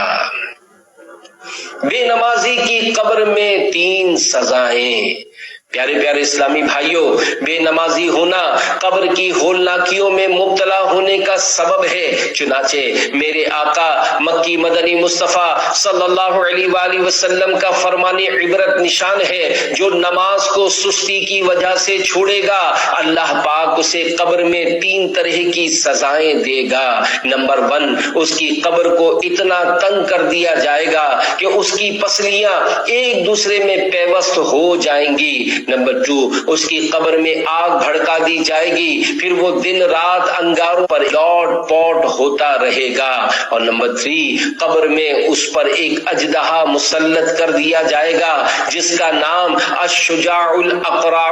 بے نمازی کی قبر میں 3 سزائیں۔ پیارے پیارے اسلامی بھائیوں، بے نمازی ہونا قبر کی ہولناکیوں میں مبتلا ہونے کا سبب ہے، چنانچہ میرے آقا مکی مدنی مصطفیٰ صلی اللہ علیہ وآلہ وسلم کا فرمان عبرت نشان ہے، جو نماز کو سستی کی وجہ سے چھوڑے گا اللہ پاک اسے قبر میں 3 طرح کی سزائیں دے گا۔ نمبر 1، اس کی قبر کو اتنا تنگ کر دیا جائے گا کہ اس کی پسلیاں ایک دوسرے میں پیوست ہو جائیں گی۔ نمبر 2، اس کی قبر میں آگ بھڑکا دی جائے گی، پھر وہ دن رات انگاروں پر لوٹ پوٹ ہوتا رہے گا۔ اور نمبر 3، قبر میں اس پر ایک اژدہا مسلط کر دیا جائے گا جس کا نام الشجاع الاقرع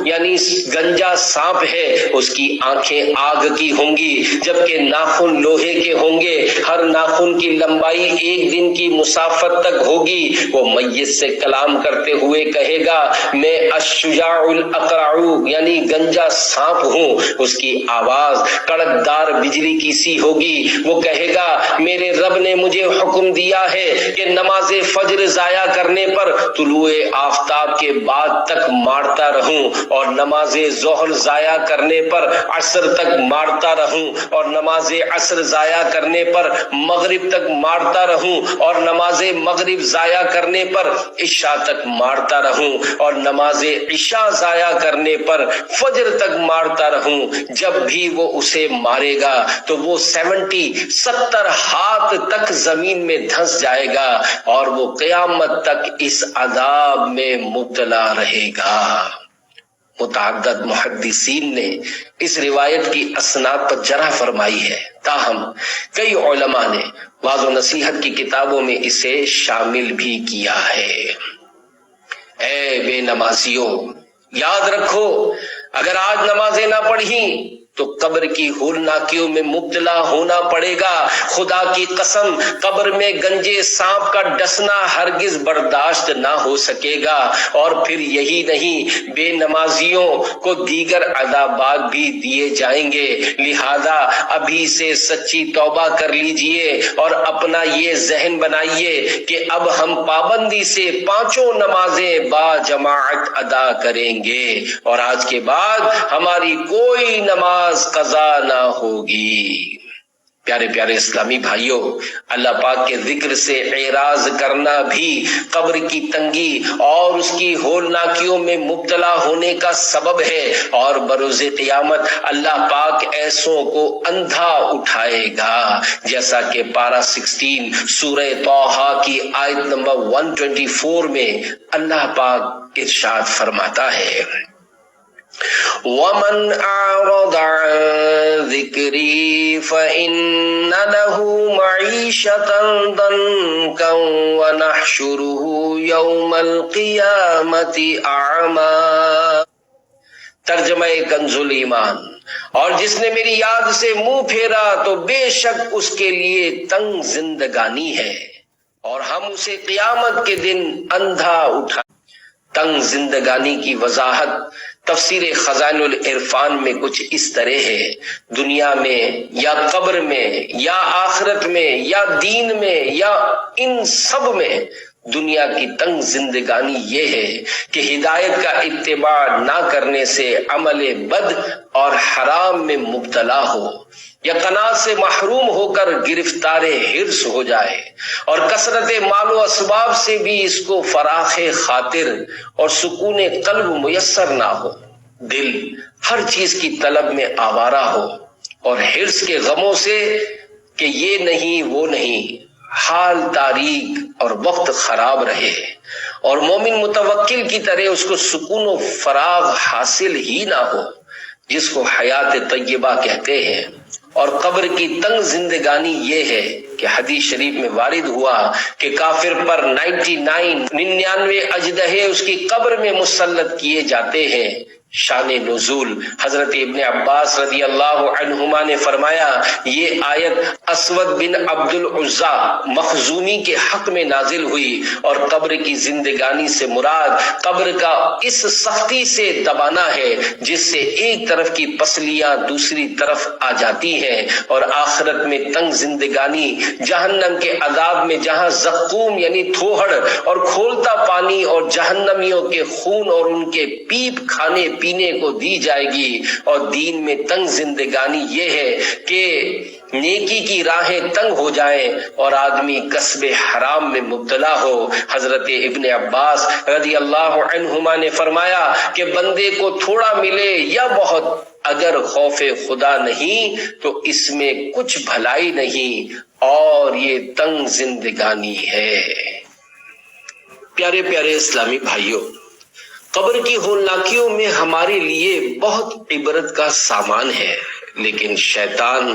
یعنی گنجا سانپ ہے، اس کی آنکھیں آگ کی ہوں گی جبکہ ناخن لوہے کے ہوں گے، ہر ناخن کی لمبائی 1 دن کی مسافت تک ہوگی۔ وہ میت سے کلام کرتے ہوئے کہے گا، میں الشجاع الاقرع یعنی گنجا سانپ ہوں۔ اس کی آواز کڑکدار بجلی کی سی ہوگی، وہ کہے گا، میرے رب نے مجھے حکم دیا ہے کہ نماز فجر ضائع کرنے پر طلوع آفتاب کے بعد تک مارتا رہوں، اور نماز ظہر ضائع کرنے پر عصر تک مارتا رہوں، اور نماز عصر ضائع کرنے پر مغرب تک مارتا رہوں، اور نماز مغرب ضائع کرنے پر عشاء تک مارتا رہوں، اور نماز عشاء ضائع کرنے پر فجر تک مارتا رہوں۔ جب بھی وہ اسے مارے گا تو وہ 70 ہاتھ تک زمین میں دھنس جائے گا اور وہ قیامت تک اس عذاب میں مبتلا رہے گا۔ متعدد محدثین نے اس روایت کی اسناد پر جرح فرمائی ہے، تاہم کئی علماء نے واعظ و نصیحت کی کتابوں میں اسے شامل بھی کیا ہے۔ اے بے نمازیوں، یاد رکھو اگر آج نمازیں نہ پڑھی تو قبر کی ہولناکیوں میں مبتلا ہونا پڑے گا۔ خدا کی قسم قبر میں گنجے سانپ کا ڈسنا ہرگز برداشت نہ ہو سکے گا۔ اور پھر یہی نہیں، بے نمازیوں کو دیگر عذابات بھی دیے جائیں گے۔ لہذا ابھی سے سچی توبہ کر لیجئے اور اپنا یہ ذہن بنائیے کہ اب ہم پابندی سے 5 نمازیں با جماعت ادا کریں گے، اور آج کے بعد ہماری کوئی نماز قضا نہ ہوگی۔ پیارے پیارے اسلامی بھائیوں، اللہ پاک کے ذکر سے اعراض کرنا بھی قبر کی تنگی اور اس کی ہولناکیوں میں مبتلا ہونے کا سبب ہے، اور بروز قیامت اللہ پاک ایسوں کو اندھا اٹھائے گا، جیسا کہ پارہ 16 سورہ طٰہٰ کی آیت نمبر 124 میں اللہ پاک ارشاد فرماتا ہے، وَمَنْ أَعْرَضَ عَنْ ذِكْرِي فَإِنَّ لَهُ مَعِيشَةً ضَنكًا وَنَحْشُرُهُ يَوْمَ الْقِيَامَةِ أَعْمَى۔ ترجمہ کنز الایمان، اور جس نے میری یاد سے منہ پھیرا تو بے شک اس کے لیے تنگ زندگانی ہے، اور ہم اسے قیامت کے دن اندھا اٹھا۔ تنگ زندگانی کی وضاحت تفسیر خزائن العرفان میں کچھ اس طرح ہے، دنیا میں یا قبر میں یا آخرت میں یا دین میں یا ان سب میں دنیا کی تنگ زندگانی یہ ہے کہ ہدایت کا اتباع نہ کرنے سے عمل بد اور حرام میں مبتلا ہو، یا قناعت سے محروم ہو کر گرفتار حرص ہو جائے، اور کثرت مال و اسباب سے بھی اس کو فراخ خاطر اور سکون قلب میسر نہ ہو، دل ہر چیز کی طلب میں آوارہ ہو، اور حرص کے غموں سے کہ یہ نہیں وہ نہیں، حال تاریک اور وقت خراب رہے، اور مومن متوکل کی طرح اس کو سکون و فراغ حاصل ہی نہ ہو، جس کو حیات طیبہ کہتے ہیں۔ اور قبر کی تنگ زندگانی یہ ہے کہ حدیث شریف میں وارد ہوا کہ کافر پر 99 اژدہے اس کی قبر میں مسلط کیے جاتے ہیں۔ شان نزول، حضرت ابن عباس رضی اللہ عنہما نے فرمایا، یہ آیت اسود بن عبد العزا مخزومی کے حق میں نازل ہوئی، اور قبر کی زندگانی سے مراد قبر کا اس سختی سے دبانا ہے جس سے ایک طرف کی پسلیاں دوسری طرف آ جاتی ہیں، اور آخرت میں تنگ زندگانی جہنم کے عذاب میں جہاں زقوم یعنی تھوہڑ اور کھولتا پانی اور جہنمیوں کے خون اور ان کے پیپ کھانے پینے کو دی جائے گی، اور دین میں تنگ زندگانی یہ ہے کہ نیکی کی راہیں تنگ ہو جائیں اور آدمی کسب حرام میں مبتلا ہو۔ حضرت ابن عباس رضی اللہ عنہما نے فرمایا کہ بندے کو تھوڑا ملے یا بہت، اگر خوف خدا نہیں تو اس میں کچھ بھلائی نہیں، اور یہ تنگ زندگانی ہے۔ پیارے پیارے اسلامی بھائیوں، قبر کی ہولناکیوں میں ہمارے لیے بہت عبرت کا سامان ہے، لیکن شیطان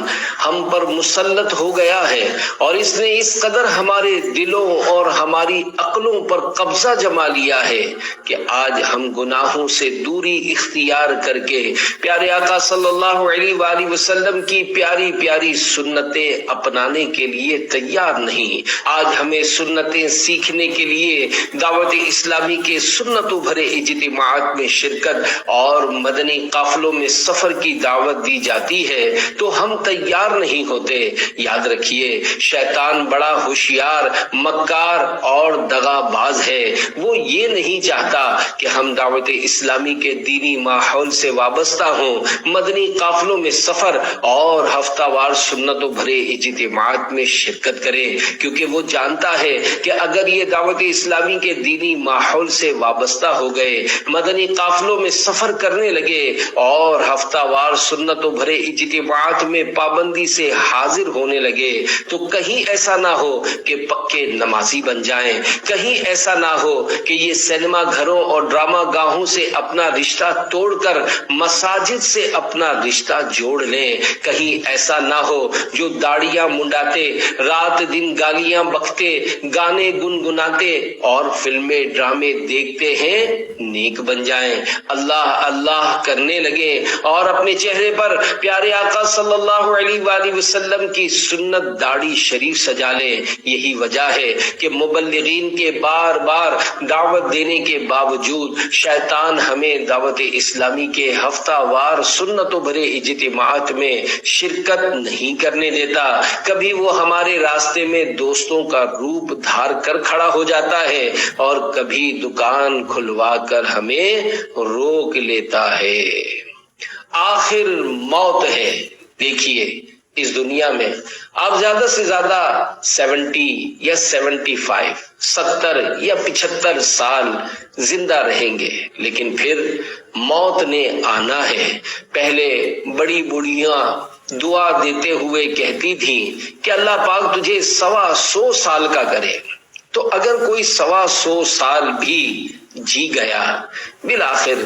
ہم پر مسلط ہو گیا ہے، اور اس نے اس قدر ہمارے دلوں اور ہماری عقلوں پر قبضہ جما لیا ہے کہ آج ہم گناہوں سے دوری اختیار کر کے پیارے آقا صلی اللہ علیہ وآلہ وسلم کی پیاری پیاری سنتیں اپنانے کے لیے تیار نہیں۔ آج ہمیں سنتیں سیکھنے کے لیے دعوت اسلامی کے سنتوں بھرے اجتماعات میں شرکت اور مدنی قافلوں میں سفر کی دعوت دی جاتی ہے تو ہم تیار نہیں ہوتے۔ یاد رکھیے، شیطان بڑا ہوشیار، مکار اور دغا باز ہے۔ وہ یہ نہیں چاہتا کہ ہم دعوت اسلامی کے دینی ماحول سے وابستہ ہوں، مدنی قافلوں میں سفر اور ہفتہ وار سنتوں بھرے اجتماعات میں شرکت کریں، کیونکہ وہ جانتا ہے کہ اگر یہ دعوت اسلامی کے دینی ماحول سے وابستہ ہو گئے، مدنی قافلوں میں سفر کرنے لگے اور ہفتہ وار سنتوں بھرے بڑے اجتماعات میں پابندی سے حاضر ہونے لگے تو کہیں ایسا نہ ہو کہ پکے نمازی بن جائیں، کہیں ایسا نہ ہو کہ یہ سینما گھروں اور ڈرامہ گاہوں سے اپنا رشتہ توڑ کر مساجد سے اپنا رشتہ جوڑ لیں، کہیں ایسا نہ ہو جو داڑیاں منڈاتے، رات دن گالیاں بکتے، گانے گنگناتے اور فلمیں ڈرامے دیکھتے ہیں نیک بن جائیں، اللہ اللہ کرنے لگے اور اپنے چہرے پر پیارے آقا صلی اللہ علیہ وآلہ وسلم کی سنت داڑھی شریف سجا لیں۔ یہی وجہ ہے کہ مبلغین کے بار بار دعوت دینے کے باوجود شیطان ہمیں دعوت اسلامی کے ہفتہ وار سنتوں بھرے اجتماعات میں شرکت نہیں کرنے دیتا۔ کبھی وہ ہمارے راستے میں دوستوں کا روپ دھار کر کھڑا ہو جاتا ہے اور کبھی دکان کھلوا کر ہمیں روک لیتا ہے۔ آخر موت ہے۔ دیکھیے اس دنیا میں آپ زیادہ سے زیادہ 70 یا 75 70 یا 75 سال زندہ رہیں گے، لیکن پھر موت نے آنا ہے۔ پہلے بڑی بوڑھیاں دعا دیتے ہوئے کہتی تھیں کہ اللہ پاک تجھے 125 سال کا کرے، تو اگر کوئی 125 سال بھی جی گیا بالآخر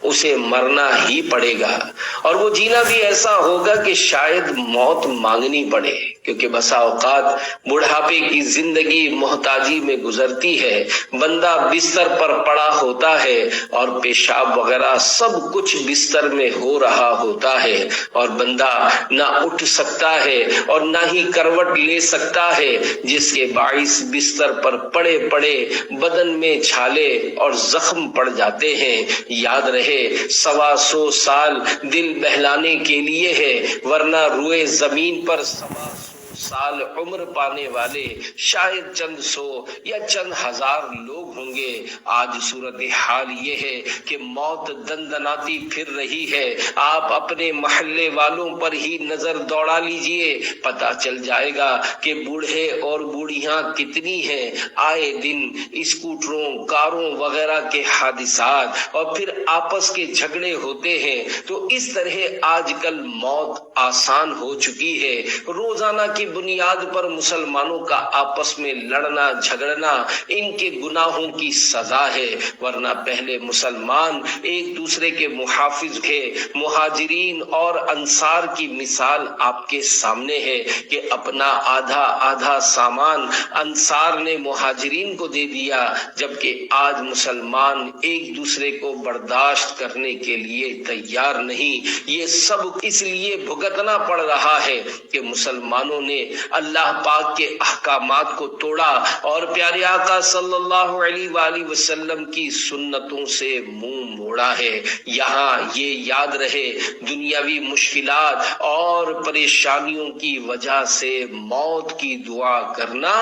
اسے مرنا ہی پڑے گا، اور وہ جینا بھی ایسا ہوگا کہ شاید موت مانگنی پڑے، کیونکہ بسا اوقات بڑھاپے کی زندگی محتاجی میں گزرتی ہے، بندہ بستر پر پڑا ہوتا ہے اور پیشاب وغیرہ سب کچھ بستر میں ہو رہا ہوتا ہے، اور بندہ نہ اٹھ سکتا ہے اور نہ ہی کروٹ لے سکتا ہے، جس کے باعث بستر پر پڑے پڑے بدن میں چھالے اور زخم پڑ جاتے ہیں۔ یاد رہے 125 سال دل بہلانے کے لیے ہے، ورنہ روئے زمین پر 125 سال عمر پانے والے شاید چند 100 یا چند ہزار لوگ ہوں گے۔ آج صورتحال یہ ہے کہ موت دندناتی پھر رہی ہے۔ آپ اپنے محلے والوں پر ہی نظر دوڑا لیجئے، پتہ چل جائے گا کہ بوڑھے اور بوڑھیاں کتنی ہیں۔ آئے دن اسکوٹروں، کاروں وغیرہ کے حادثات اور پھر آپس کے جھگڑے ہوتے ہیں، تو اس طرح آج کل موت آسان ہو چکی ہے۔ روزانہ کی بنیاد پر مسلمانوں کا آپس میں لڑنا جھگڑنا ان کے گناہوں کی سزا ہے، ورنہ پہلے مسلمان ایک دوسرے کے محافظ تھے۔ مہاجرین اور انصار کی مثال آپ کے سامنے ہے کہ اپنا آدھا آدھا سامان انصار نے مہاجرین کو دے دیا، جبکہ آج مسلمان ایک دوسرے کو برداشت کرنے کے لیے تیار نہیں۔ یہ سب اس لیے بھگتنا پڑ رہا ہے کہ مسلمانوں نے اللہ پاک کے احکامات کو توڑا اور پیارے آقا صلی اللہ علیہ وآلہ وسلم کی سنتوں سے منہ موڑا ہے۔ یہاں یہ یاد رہے دنیاوی مشکلات اور پریشانیوں کی وجہ سے موت کی دعا کرنا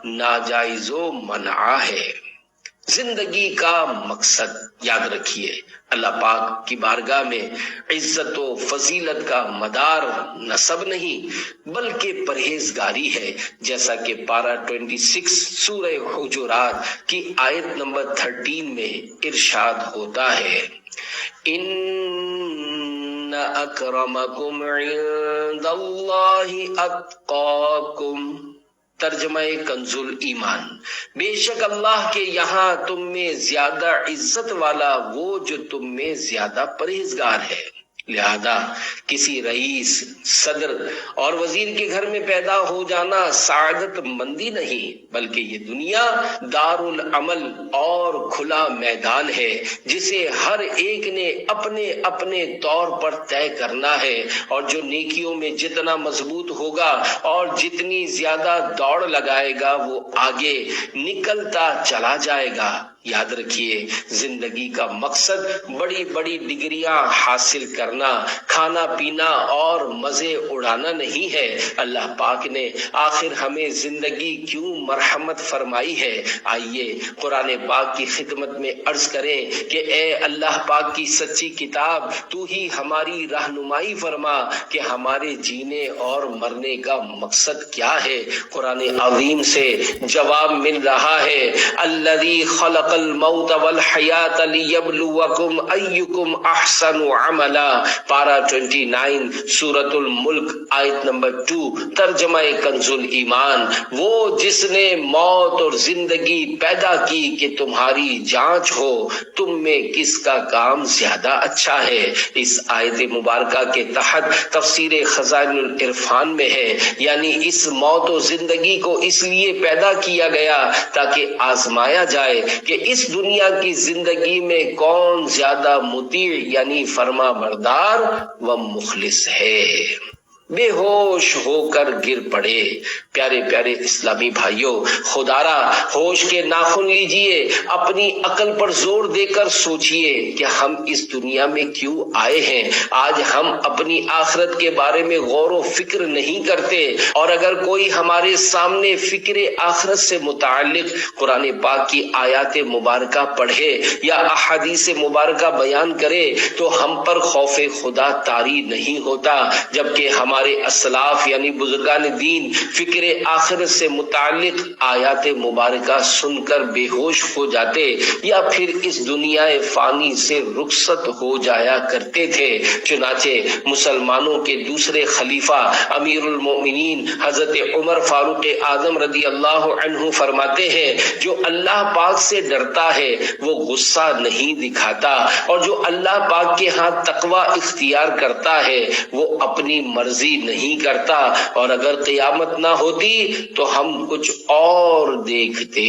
ناجائز و منع ہے۔ زندگی کا مقصد یاد رکھیے، اللہ پاک کی بارگاہ میں عزت و فضیلت کا مدار نسب نہیں بلکہ پرہیزگاری ہے، جیسا کہ پارہ 26 سورہ حجرات کی آیت نمبر 13 میں ارشاد ہوتا ہے، ان اکرمکم عند اللہ اتقاکم۔ ترجمہ کنز ایمان، بے شک اللہ کے یہاں تم میں زیادہ عزت والا وہ جو تم میں زیادہ پرہیزگار ہے۔ لہذا کسی رئیس، صدر اور وزیر کے گھر میں پیدا ہو جانا سعادت مندی نہیں، بلکہ یہ دنیا دار العمل اور کھلا میدان ہے، جسے ہر ایک نے اپنے اپنے طور پر طے کرنا ہے، اور جو نیکیوں میں جتنا مضبوط ہوگا اور جتنی زیادہ دوڑ لگائے گا وہ آگے نکلتا چلا جائے گا۔ یاد رکھیے زندگی کا مقصد بڑی بڑی ڈگریاں حاصل کرنا، کھانا پینا اور مزے اڑانا نہیں ہے۔ اللہ پاک نے آخر ہمیں زندگی کیوں مرحمت فرمائی ہے؟ آئیے قرآن پاک کی خدمت میں عرض کریں کہ اے اللہ پاک کی سچی کتاب، تو ہی ہماری رہنمائی فرما کہ ہمارے جینے اور مرنے کا مقصد کیا ہے۔ قرآن عظیم سے جواب مل رہا ہے، الذی خلق الموت والحیات لیبلوکم ایکم احسن عملا، پارہ 29 سورۃ الملک آیت نمبر 2، ترجمہ کنز الایمان۔ وہ جس نے موت اور زندگی پیدا کی کہ تمہاری جانچ ہو تم میں کس کا کام زیادہ اچھا ہے۔ اس آیت مبارکہ کے تحت تفسیر خزائن العرفان میں ہے، یعنی اس موت و زندگی کو اس لیے پیدا کیا گیا تاکہ آزمایا جائے کہ اس دنیا کی زندگی میں کون زیادہ مطیع یعنی فرما بردار و مخلص ہے۔ بے ہوش ہو کر گر پڑے۔ پیارے پیارے اسلامی بھائیوں، خدا را ہوش کے ناخن لیجئے، اپنی عقل پر زور دے کر سوچئے کہ ہم اس دنیا میں کیوں آئے ہیں۔ آج ہم اپنی آخرت کے بارے میں غور و فکر نہیں کرتے، اور اگر کوئی ہمارے سامنے فکر آخرت سے متعلق قرآن پاک کی آیات مبارکہ پڑھے یا احادیث مبارکہ بیان کرے تو ہم پر خوف خدا طاری نہیں ہوتا، جبکہ ہمارے اسلاف یعنی بزرگان دین فکر آخرت سے متعلق آیات مبارکہ سن کر بے ہوش ہو جاتے یا پھر اس دنیا فانی سے رخصت ہو جایا کرتے تھے۔ چنانچہ مسلمانوں کے دوسرے خلیفہ امیر المومنین حضرت عمر فاروق اعظم رضی اللہ عنہ فرماتے ہیں، جو اللہ پاک سے ڈرتا ہے وہ غصہ نہیں دکھاتا، اور جو اللہ پاک کے ہاں تقوی اختیار کرتا ہے وہ اپنی مرضی نہیں کرتا، اور اگر قیامت نہ ہوتی تو ہم کچھ اور دیکھتے۔